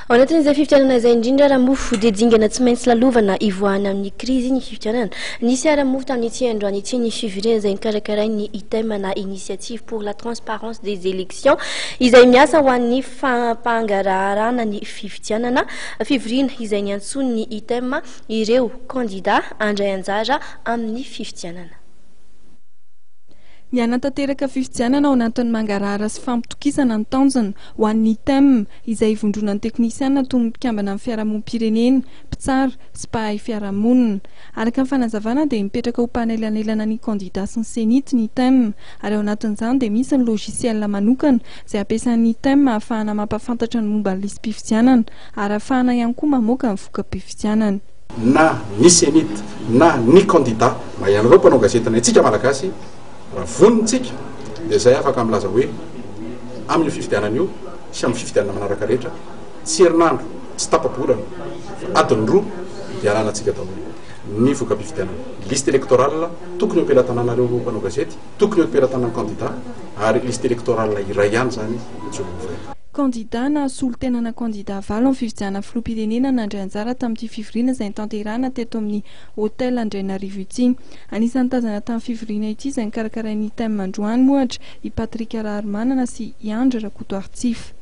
Ao anatin'izay fifidianana izay indrindra raha mofo dia dingana tsy maintsy lalovana ivoahana amin'ny krizy ny fifidianana. Nisy ara-mofo tamin'ity androany ity ny fivirena izay nikarakarainy ny ITEM na initiative pour la transparence des élections izay miasa ho an'ny fampangaraharaana ny fifidianana fivirina izay niantsony ny ITEM ireo candidat andray anjara amin'ny fifidianana. Ny anatanteraka fifidianana ao anatin'ny mangarahara sy fampitokisana ny tanjona ho an'ny ITEM izay vondronan'ny teknisiana toy ny mpikambana amin'ny fiarahamonim-pirenena, mpitsara sy mpahay fiarahamonina. Araka ny fanazavana dia mipetraka ho mpanelanelana ny candidat sy ny senity ny ITEM ary ao anatin'izany dia misy ny logiciel manokana izay ampiasan'ny ITEM ahafahana mampafantatra ny momba ny listim-pifidianana ary ahafahana ihany koa mamoaka ny vokam-pifidianana. Na ny senity na ny candidat ma ihany ireo mpanao gazetana itsika malagasy raha vonintsika dia izay afaka milaza hoe amin'ny fifidianana io sy amin'ny fifidianana manaraka rehetra tsy herinandro tsy tapabolana adiny roa dia alanantsika tao ny vokam-pifidianana. Liste électorale tokony ho ampelantananareo mpanao gazety, tokony ho ampelantanana candidat ary liste électorale iray ihany zany tsy ho candidat na solotenana candidat valo amin'ny fifidianana filoham-pirenena nandray anjara tamin'ity fivirina izay nitanterahana teto amin'ny hôtel Andrainarivo ity. Anisan'ny tazana tamin'ny fivirina ity izay nikarakarain'ny ITEM androany ohatra i Patrick Raharmanana sy i Andry Rakotoartsif.